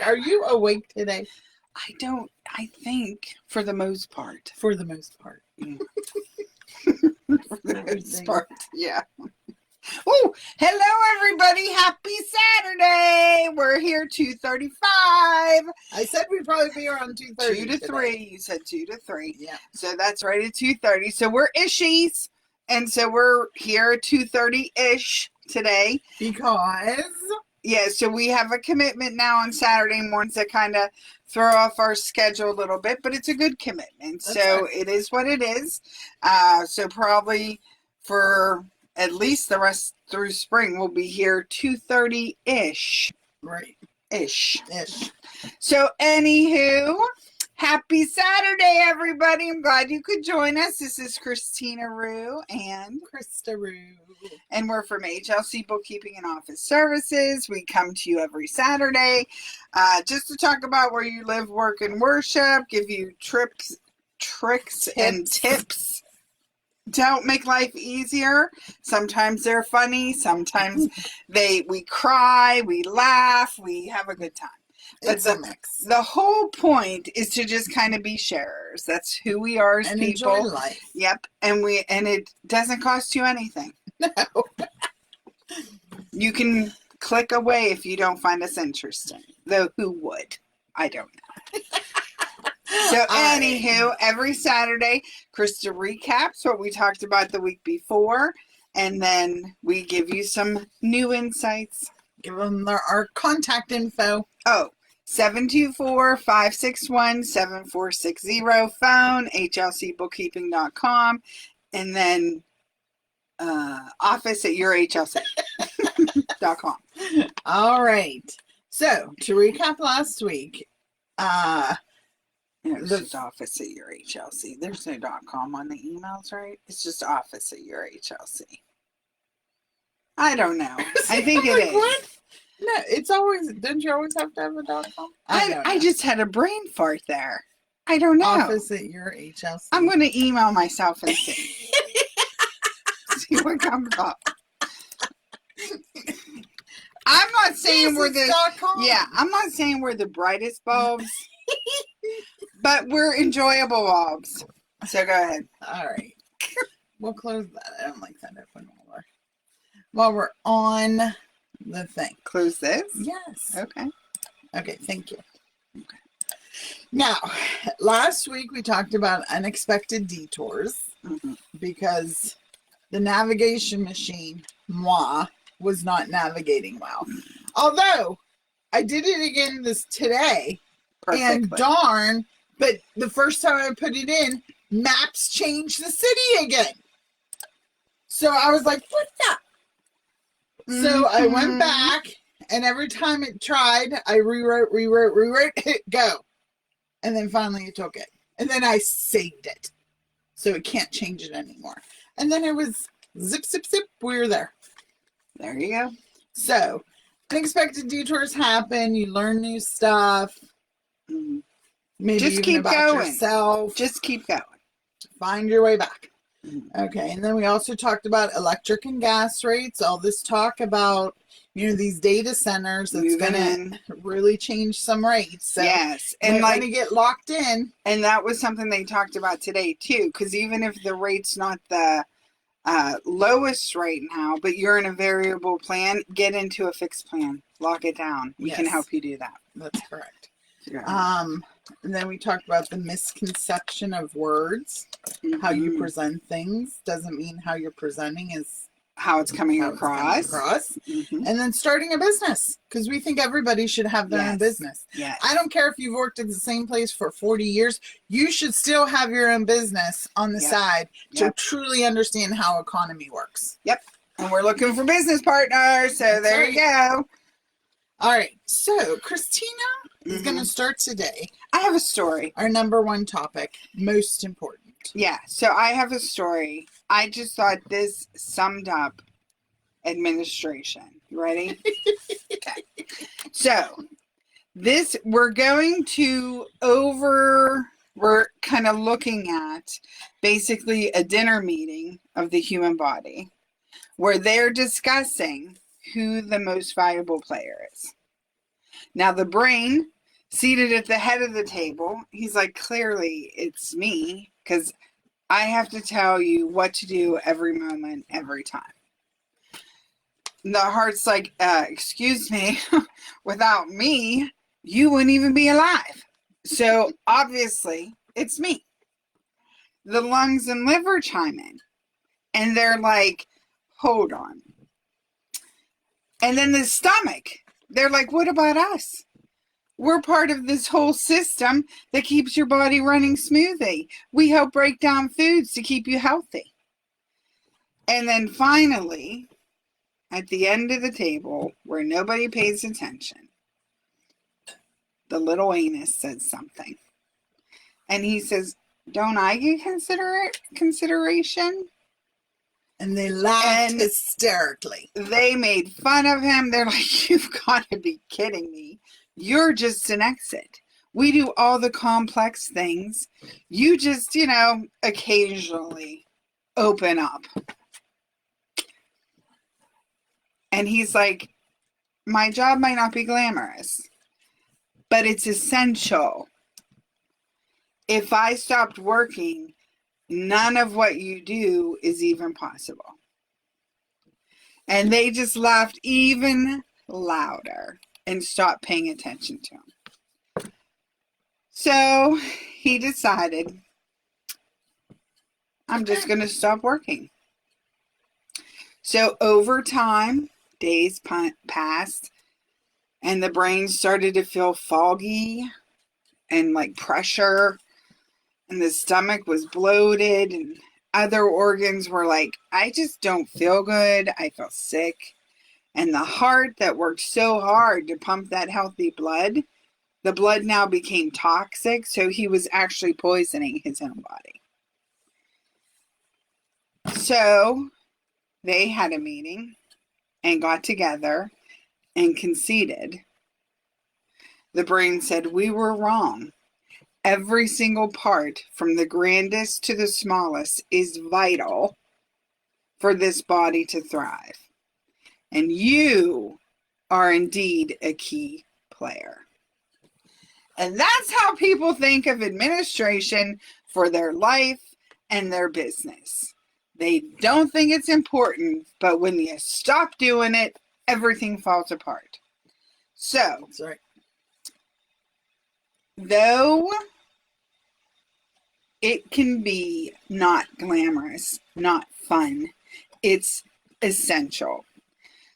like, are you awake today? I think for the most part. For the most part. For the most part, yeah. Oh, hello everybody. Happy Saturday. We're here 2:35. I said we'd probably be around 2:30. 2 to 3. You said 2 to 3. Yeah. So that's right at 2:30. So we're ishies. And so we're here at 2:30-ish today. Because? Yeah, so we have a commitment now on Saturday mornings that kind of throw off our schedule a little bit, but it's a good commitment. That's so right. It is what it is. So probably for at least the rest through spring, we'll be here 2:30-ish. Right. Ish. Ish. So anywho, happy Saturday, everybody. I'm glad you could join us. This is Christina Rue and Krista Rue. And we're from HLC Bookkeeping and Office Services. We come to you every Saturday just to talk about where you live, work, and worship, give you tricks, and tips to help make life easier. Sometimes they're funny. Sometimes we cry, we laugh, we have a good time. But It's a mix. The whole point is to just kind of be sharers. That's who we are as and people. Enjoy life. Yep. And it doesn't cost you anything. No. You can click away if you don't find us interesting. Though who would? I don't know. So anywho, every Saturday, Krista recaps what we talked about the week before, and then we give you some new insights. Give them our contact info. Oh, 724-561-7460, phone, hlcbookkeeping.com, and then office at yourhlc.com. All right. So, to recap last week, It's just office at your HLC. There's no .com on the emails, right? It's just office at your HLC. I don't know. I think it is. What? No, it's always, don't you always have to have a .com? I just had a brain fart there. I don't know. Office at your HLC. I'm going to email myself and see. See what comes up. I'm not saying we're the I'm not saying we're the brightest bulbs, but we're enjoyable bulbs. So go ahead. All right. We'll close that. I don't like that open while we're on the thing. Close this? Yes. Okay. Okay, thank you. Okay. Now, last week we talked about unexpected detours because the navigation machine, moi, was not navigating well. Although, I did it again today. Perfectly. And darn, but the first time I put it in, maps changed the city again. So I was like, what the? So I went back, and every time it tried, I rewrote, hit go. And then finally it took it. And then I saved it. So it can't change it anymore. And then it was zip, zip, zip, we were there. There you go. So, unexpected detours happen. You learn new stuff. Maybe just even keep about going. Yourself. Just keep going. Find your way back. Okay, and then we also talked about electric and gas rates. All this talk about, these data centers that's going to really change some rates. So yes, and going to get locked in. And that was something they talked about today too, because even if the rate's not the lowest right now, but you're in a variable plan, get into a fixed plan. Lock it down. We can help you do that. That's correct. Yeah. And then we talked about the misconception of words. How you present things doesn't mean how you're presenting is how it's coming across. And then starting a business, because we think everybody should have their own business. Yes. I don't care if you've worked at the same place for 40 years. You should still have your own business on the side to truly understand how economy works. Yep. And we're looking for business partners. So there you go. All right. So Christina is going to start today. I have a story. Our number one topic, most important. Yeah. So I have a story. I just thought this summed up administration. You ready? Okay. So we're kind of looking at basically a dinner meeting of the human body where they're discussing who the most valuable player is. Now the brain, seated at the head of the table, he's like, clearly it's me, because I have to tell you what to do every moment, every time. And the heart's like, excuse me, without me, you wouldn't even be alive. So obviously it's me. The lungs and liver chime in, and they're like, hold on. And then the stomach, they're like, what about us? We're part of this whole system that keeps your body running smoothly. We help break down foods to keep you healthy. And then finally, at the end of the table, where nobody pays attention, the little anus says something. And he says, don't I get consideration? And they laughed hysterically. They made fun of him. They're like, you've got to be kidding me. You're just an exit. We do all the complex things. You just, occasionally open up. And he's like, my job might not be glamorous, but it's essential. If I stopped working, none of what you do is even possible. And they just laughed even louder and stopped paying attention to him. So he decided, I'm just going to stop working. So over time, days passed, and the brain started to feel foggy and like pressure, and the stomach was bloated, and other organs were like, I just don't feel good. I feel sick. And the heart that worked so hard to pump that healthy blood, the blood now became toxic, so he was actually poisoning his own body. So they had a meeting and got together and conceded. The brain said, we were wrong. Every single part, from the grandest to the smallest, is vital for this body to thrive. And you are indeed a key player. And that's how people think of administration for their life and their business. They don't think it's important, but when you stop doing it, everything falls apart. So, That's right. Though it can be not glamorous, not fun, it's essential.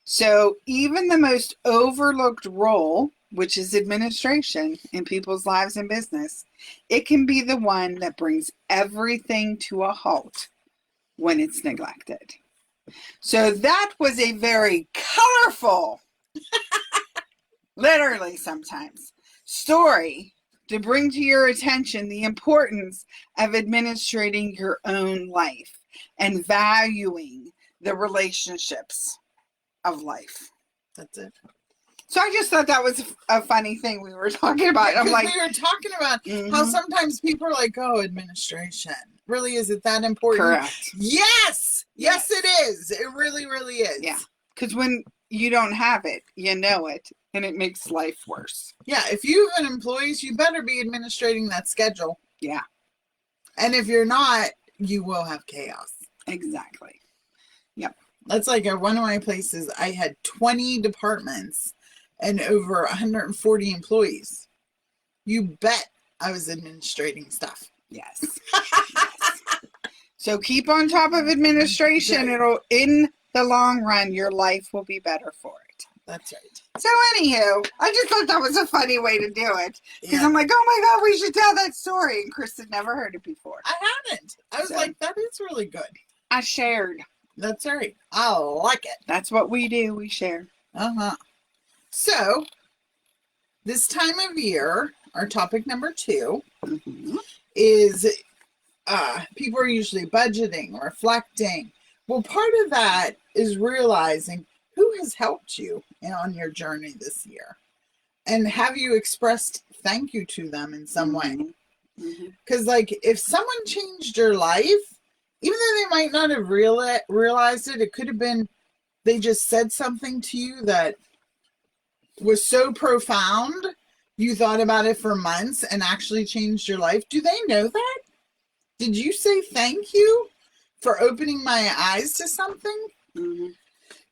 So even the most overlooked role, which is administration in people's lives and business, it can be the one that brings everything to a halt when it's neglected. So that was a very colorful, literally sometimes, story to bring to your attention the importance of administrating your own life and valuing the relationships of life. That's it. So I just thought that was a funny thing we were talking about. Yeah, I'm like, we were talking about how sometimes people are like, oh, administration. Really, is it that important? Correct. Yes, it is. It really, really is. Yeah. Because when you don't have it, you know it, and it makes life worse. Yeah, if you have an employees, you better be administrating that schedule. Yeah. And if you're not, you will have chaos. Exactly. Yep. That's like at one of my places, I had 20 departments and over 140 employees. You bet I was administrating stuff. Yes. So keep on top of administration. It'll, in the long run, your life will be better for it. That's right. So anywho, I just thought that was a funny way to do it. Because Yeah. I'm like, oh my God, we should tell that story. And Chris had never heard it before. I haven't. I was like, that is really good. I shared. That's right. I like it. That's what we do. We share. Uh-huh. So, this time of year, our topic number 2 is people are usually budgeting, reflecting. Well, part of that is realizing who has helped you on your journey this year. And have you expressed thank you to them in some way? Because, like, if someone changed your life, even though they might not have realized it, it could have been they just said something to you that was so profound, you thought about it for months and actually changed your life. Do they know that? Did you say thank you for opening my eyes to something? Mm-hmm.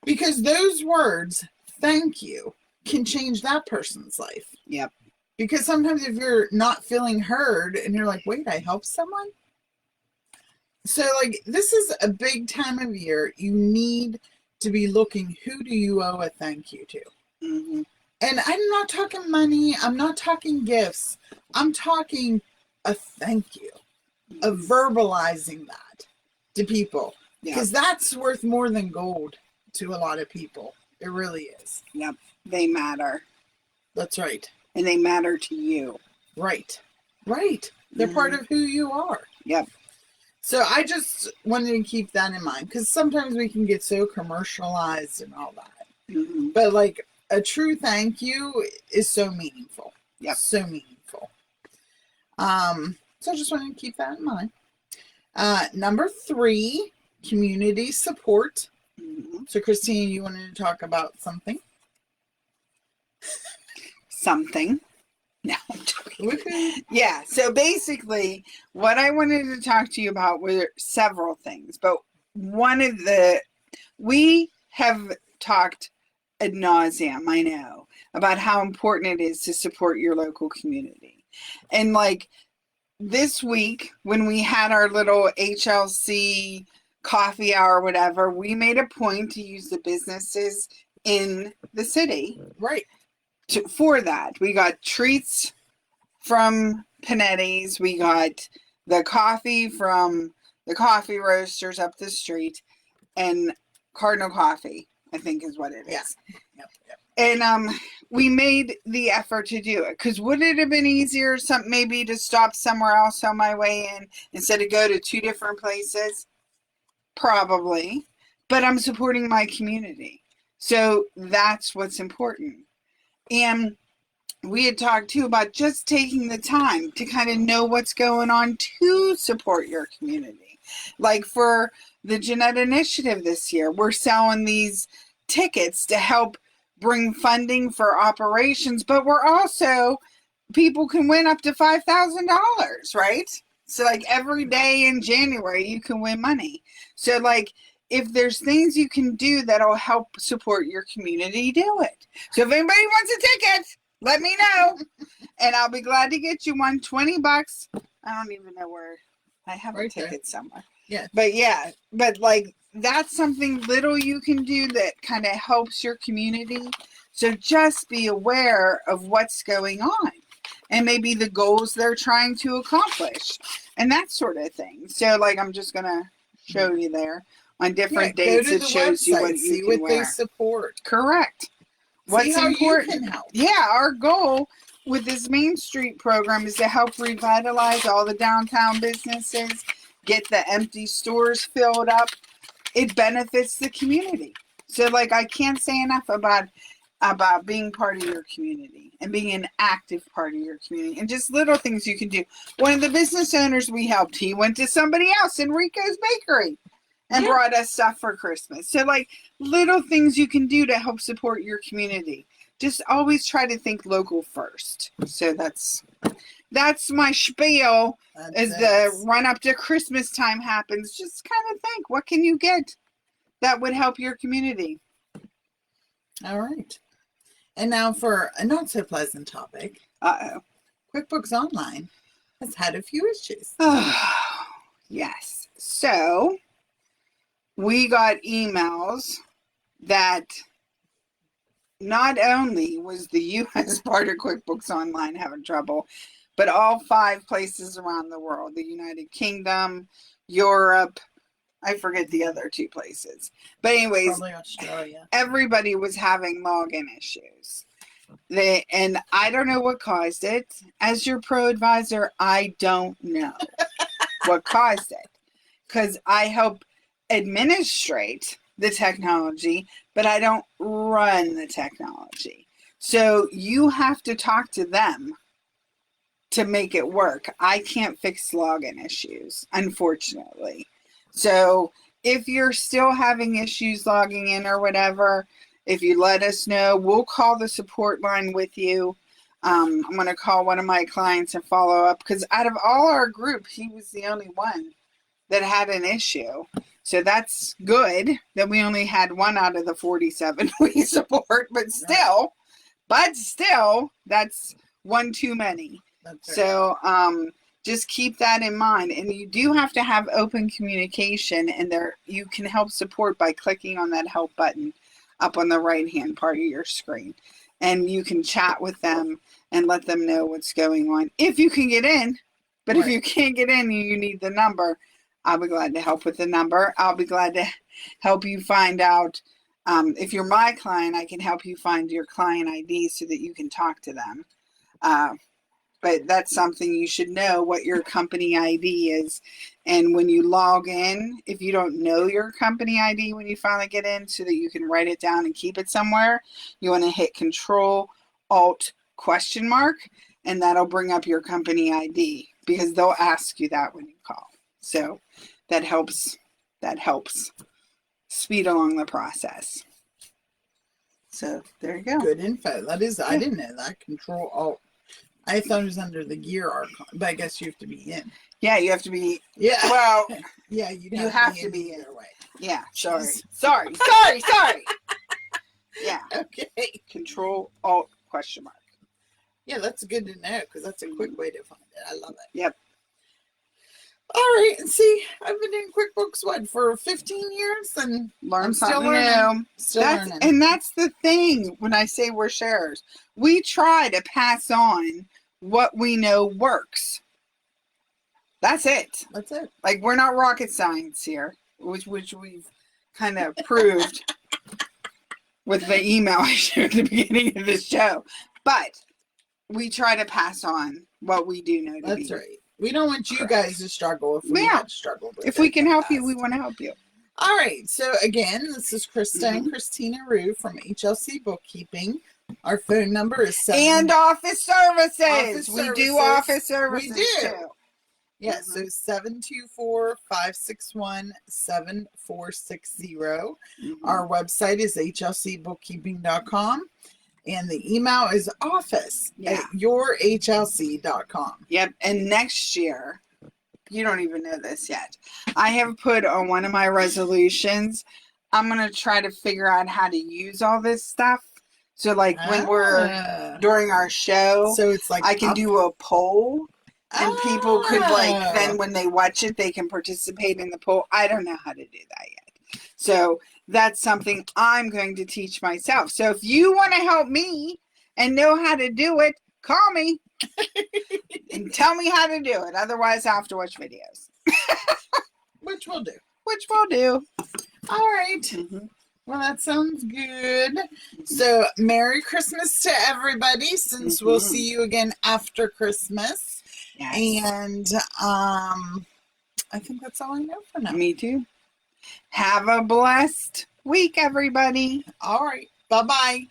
Because those words, thank you, can change that person's life. Yep. Because sometimes if you're not feeling heard and you're like, wait, I helped someone? So, like, this is a big time of year. You need to be looking, who do you owe a thank you to? Mm-hmm. And I'm not talking money. I'm not talking gifts. I'm talking a thank you, of verbalizing that to people. Because that's worth more than gold to a lot of people. It really is. Yep. They matter. That's right. And they matter to you. Right. Right. They're part of who you are. Yep. So I just wanted to keep that in mind, because sometimes we can get so commercialized and all that. Mm-hmm. But like a true thank you is so meaningful. Yep. So meaningful. So I just wanted to keep that in mind. Number 3, community support. Mm-hmm. So Christine, you wanted to talk about something? Something. No, I'm joking. Woohoo. Yeah, so basically what I wanted to talk to you about were several things, but we have talked ad nauseum, I know, about how important it is to support your local community. And like this week, when we had our little HLC coffee hour or whatever, we made a point to use the businesses in the city. Right. For that. We got treats from Panetti's. We got the coffee from the coffee roasters up the street, and Cardinal Coffee, I think is what it is. Yep. And we made the effort to do it, because would it have been easier maybe to stop somewhere else on my way in instead of go to 2 different places? Probably. But I'm supporting my community. So that's what's important. And we had talked too about just taking the time to kind of know what's going on to support your community. Like for the Jeanette Initiative this year, we're selling these tickets to help bring funding for operations, but we're also, people can win up to $5,000, right? So like every day in January, you can win money. So like, if there's things you can do that'll help support your community, do it. So if anybody wants a ticket, let me know, and I'll be glad to get you one. $20. I don't even know where. I have a ticket somewhere. Yeah. But like that's something little you can do that kind of helps your community. So just be aware of what's going on and maybe the goals they're trying to accomplish and that sort of thing. So like I'm just gonna show you there. On different dates, it shows you what you can wear. They support. Correct. What's important? You can help. Yeah, our goal with this Main Street program is to help revitalize all the downtown businesses, get the empty stores filled up. It benefits the community. So, like, I can't say enough about being part of your community and being an active part of your community and just little things you can do. One of the business owners we helped, he went to somebody else, Enrico's Bakery, and brought us stuff for Christmas. So like little things you can do to help support your community. Just always try to think local first. So that's my spiel as the run up to Christmas time happens. Just kind of think, what can you get that would help your community? All right. And now for a not so pleasant topic. QuickBooks Online has had a few issues. Yes. So we got emails that not only was the U.S. part of QuickBooks Online having trouble, but all 5 places around the world, the United Kingdom, Europe, I forget the other 2 places. But anyways, probably Australia. Everybody was having login issues. And I don't know what caused it. As your pro advisor, I don't know what caused it. Because I help administrate the technology, but I don't run the technology. So you have to talk to them to make it work. I can't fix login issues, unfortunately. So if you're still having issues logging in or whatever, If you let us know, we'll call the support line with you. I'm going to call one of my clients and follow up, because out of all our group, he was the only one that had an issue. So that's good that we only had one out of the 47 we support, but still, that's one too many. That's So just keep that in mind. And you do have to have open communication, and there you can help support by clicking on that help button up on the right hand part of your screen. And you can chat with them and let them know what's going on if you can get in. But if you can't get in and you need the number, I'll be glad to help with the number. I'll be glad to help you find out. If you're my client, I can help you find your client ID so that you can talk to them. But that's something you should know, what your company ID is. And when you log in, if you don't know your company ID when you finally get in, so that you can write it down and keep it somewhere, you want to hit Control-Alt ? And that'll bring up your company ID, because they'll ask you that when you call. So that helps speed along the process. So there you go. good info. That is, I didn't know that. Control-Alt. I thought it was under the gear arc, but I guess you have to be in. Yeah, you have to be. Yeah. Well, yeah, you have to be in. either way. Yeah, sorry. Yeah. Okay. Control-Alt ? Yeah, that's good to know, because that's a quick way to find it. I love it. Yep. All right. See, I've been doing QuickBooks, for 15 years? And Learn I'm still something learning. new. Still learning. And that's the thing when I say we're sharers. We try to pass on what we know works. That's it. That's it. Like, we're not rocket science here, which we've kind of proved with the email I shared at the beginning of this show. But we try to pass on what we do know to be. That's right. We don't want you correct. guys to struggle if we had struggled with it. If we can in the help you, we past. want to help you. All right. So again, this is Krista and Christina Rue from HLC Bookkeeping. Our phone number is 7. And office services. Office we do services. office services We do. too. Yes, so 724-561-7460. Our website is hlcbookkeeping.com. And the email is office@yourhlc.com. Yep. And next year, you don't even know this yet, I have put on one of my resolutions, I'm going to try to figure out how to use all this stuff. So like when we're during our show, so it's like I can do a poll, and people could then when they watch it, they can participate in the poll. I don't know how to do that yet. So that's something I'm going to teach myself. So if you want to help me and know how to do it, call me and tell me how to do it. Otherwise, I'll have to watch videos. Which we'll do. All right. Well, that sounds good. So Merry Christmas to everybody, since we'll see you again after Christmas. Yes. And I think that's all I know for now. Me too. Have a blessed week, everybody. All right. Bye-bye.